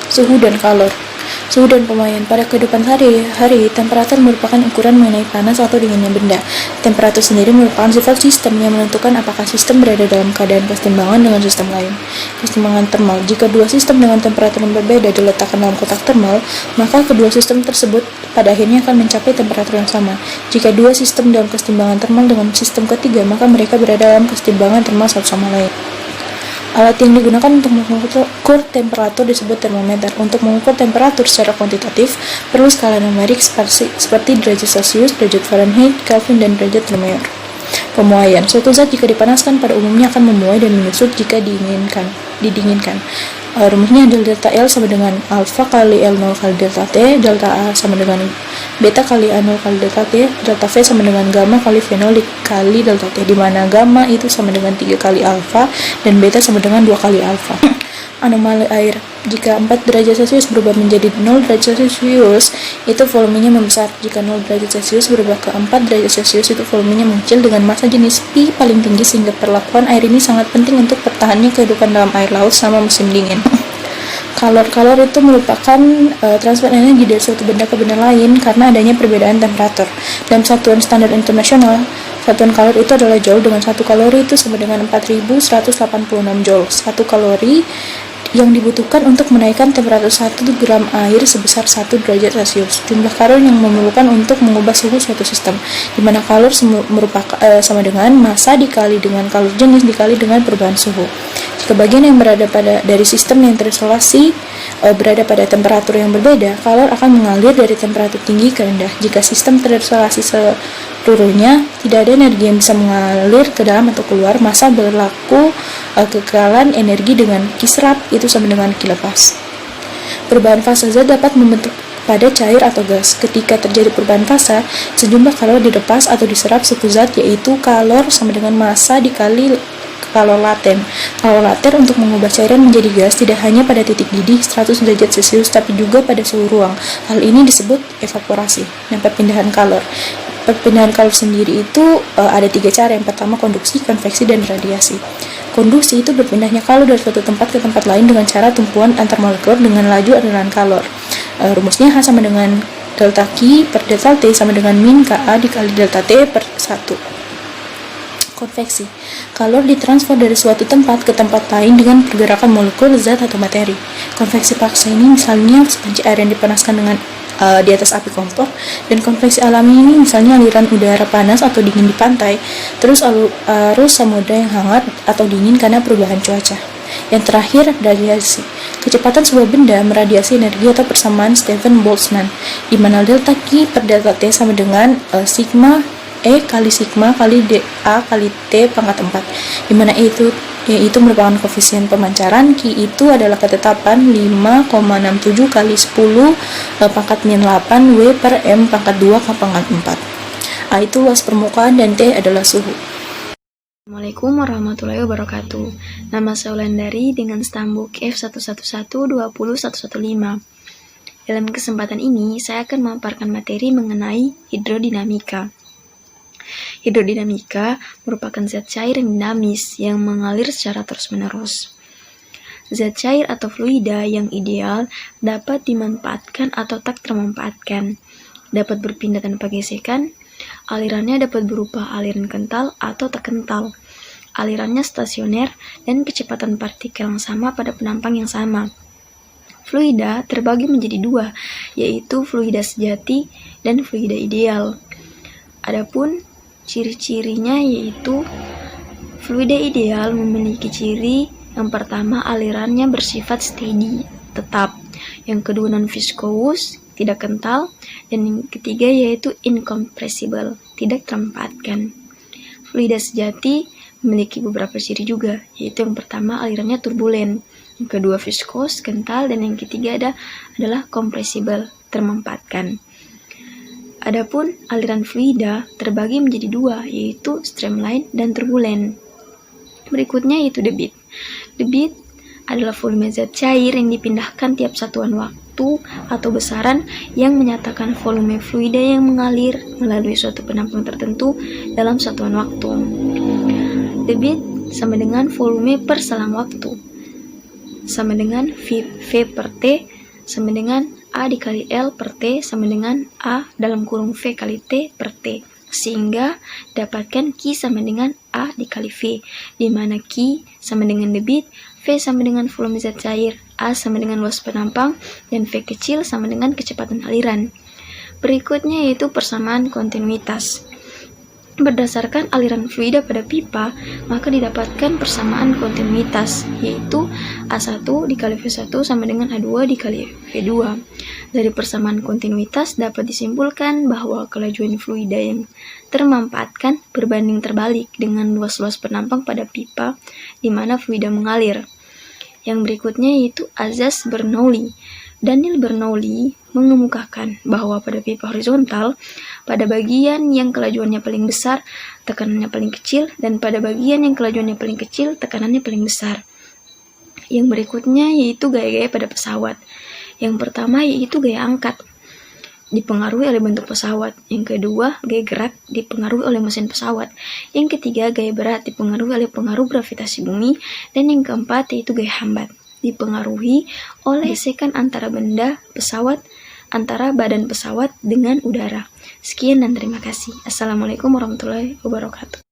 Suhu dan kalor. Suhu dan pemakaian. Pada kehidupan sehari-hari, temperatur merupakan ukuran mengenai panas atau dinginnya benda. Temperatur sendiri merupakan sifat sistem yang menentukan apakah sistem berada dalam keadaan kesetimbangan dengan sistem lain. Kesetimbangan termal. Jika dua sistem dengan temperatur yang berbeda diletakkan dalam kotak termal, maka kedua sistem tersebut pada akhirnya akan mencapai temperatur yang sama. Jika dua sistem dalam kesetimbangan termal dengan sistem ketiga, maka mereka berada dalam kesetimbangan termal satu sama lain. Alat yang digunakan untuk mengukur temperatur disebut termometer. Untuk mengukur temperatur secara kuantitatif, perlu skala numerik seperti derajat Celcius, derajat Fahrenheit, Kelvin, dan derajat Thermometer. Pemuaian. Suatu zat jika dipanaskan pada umumnya akan memuai dan menyusut jika didinginkan. Rumusnya adalah delta L sama dengan alpha kali L0 kali delta T, delta A sama dengan beta kali A0 kali delta T, delta V sama dengan gamma kali V0 kali delta T, di mana gamma itu sama dengan 3 kali alpha dan beta sama dengan 2 kali alpha. Anomali air. Jika 4 derajat Celcius berubah menjadi 0 derajat Celcius, itu volumenya membesar. Jika 0 derajat Celcius berubah ke 4 derajat Celcius, itu volumenya mengecil dengan massa jenis Pi paling tinggi, sehingga perlakuan air ini sangat penting untuk bertahannya kehidupan dalam air laut selama musim dingin. Kalor itu merupakan transfer energi dari suatu benda ke benda lain karena adanya perbedaan temperatur. Dalam satuan standar internasional, satuan kalor itu adalah joule, dengan 1 kalori itu sama dengan 4186 joule. 1 kalori yang dibutuhkan untuk menaikkan temperatur 1 gram air sebesar 1 derajat Celcius. Jumlah kalor yang memerlukan untuk mengubah suhu suatu sistem, di mana kalor merupakan sama dengan massa dikali dengan kalor jenis dikali dengan perubahan suhu. Jika bagian yang berada dari sistem yang terisolasi berada pada temperatur yang berbeda, kalor akan mengalir dari temperatur tinggi ke rendah. Jika sistem terisolasi seluruhnya, tidak ada energi yang bisa mengalir ke dalam atau keluar, maka berlaku kekekalan energi dengan Q-serap itu sama dengan Q lepas. Perubahan fase zat dapat membentuk pada cair atau gas. Ketika terjadi perubahan fase, sejumlah kalor dilepas atau diserap suatu zat, yaitu kalor sama dengan massa dikali kalor laten. Kalor laten untuk mengubah cairan menjadi gas tidak hanya pada titik didih 100 derajat Celcius, tapi juga pada suhu ruang. Hal ini disebut evaporasi. Nah, perpindahan kalor. Perpindahan kalor sendiri itu ada 3 cara. Yang pertama konduksi, konveksi, dan radiasi. Konduksi itu berpindahnya kalor dari suatu tempat ke tempat lain dengan cara tumpuan antar molekul dengan laju aliran kalor. Rumusnya H sama dengan delta Q per delta T sama dengan min Ka dikali delta T per 1. Konveksi. Kalor ditransfer dari suatu tempat ke tempat lain dengan pergerakan molekul, zat, atau materi. Konveksi paksa ini misalnya sepanci air yang dipanaskan dengan di atas api kompor, dan konveksi alami ini misalnya aliran udara panas atau dingin di pantai, terus arus samudra yang hangat atau dingin karena perubahan cuaca. Yang terakhir, radiasi. Kecepatan sebuah benda meradiasi energi atau persamaan Stephen Boltzmann, di mana delta Q per delta T sama dengan sigma E kali sigma kali dA kali T pangkat 4, di mana yaitu merupakan koefisien pemancaran. Q itu adalah ketetapan 5,67 kali 10 pangkat min 8 W per M pangkat 2 ke pangkat 4. A itu luas permukaan dan T adalah suhu. Assalamualaikum warahmatullahi wabarakatuh. Nama saya Wulandari dengan stambuk F111200115. Dalam kesempatan ini, saya akan memaparkan materi mengenai hidrodinamika. Hidrodinamika merupakan zat cair yang dinamis yang mengalir secara terus-menerus. Zat cair atau fluida yang ideal dapat dimanfaatkan atau tak termanfaatkan, dapat berpindah tanpa gesekan, alirannya dapat berupa aliran kental atau tak kental, alirannya stasioner, dan kecepatan partikel yang sama pada penampang yang sama. Fluida terbagi menjadi 2, yaitu fluida sejati dan fluida ideal. Adapun ciri-cirinya yaitu fluida ideal memiliki ciri yang pertama alirannya bersifat steady, tetap. Yang kedua non-viscous, tidak kental. Dan yang ketiga yaitu incompressible, tidak terempatkan. Fluida sejati memiliki beberapa ciri juga, yaitu yang pertama alirannya turbulen, yang kedua viscous, kental, dan yang ketiga adalah compressible, termempatkan. Adapun aliran fluida terbagi menjadi 2, yaitu streamline dan turbulen. Berikutnya yaitu debit. Debit adalah volume zat cair yang dipindahkan tiap satuan waktu atau besaran yang menyatakan volume fluida yang mengalir melalui suatu penampung tertentu dalam satuan waktu. Debit sama dengan volume per selang waktu, sama dengan V per T sama dengan A dikali L per T sama dengan A dalam kurung V kali T per T. Sehingga dapatkan Q sama dengan A dikali V, di mana Q sama dengan debit, V sama dengan volume zat cair, A sama dengan luas penampang, dan V kecil sama dengan kecepatan aliran. Berikutnya yaitu persamaan kontinuitas. Berdasarkan aliran fluida pada pipa, maka didapatkan persamaan kontinuitas, yaitu A1 dikali V1 sama dengan A2 dikali V2. Dari persamaan kontinuitas dapat disimpulkan bahwa kelajuan fluida yang termanfaatkan berbanding terbalik dengan luas-luas penampang pada pipa di mana fluida mengalir. Yang berikutnya yaitu azas Bernoulli. Daniel Bernoulli mengemukakan bahwa pada pipa horizontal, pada bagian yang kelajuannya paling besar, tekanannya paling kecil, dan pada bagian yang kelajuannya paling kecil, tekanannya paling besar. Yang berikutnya yaitu gaya-gaya pada pesawat. Yang pertama yaitu gaya angkat, dipengaruhi oleh bentuk pesawat. Yang kedua, gaya gerak dipengaruhi oleh mesin pesawat. Yang ketiga, gaya berat dipengaruhi oleh pengaruh gravitasi bumi. Dan yang keempat yaitu gaya hambat, dipengaruhi oleh gesekan antara benda pesawat, antara badan pesawat dengan udara. Sekian dan terima kasih. Assalamualaikum warahmatullahi wabarakatuh.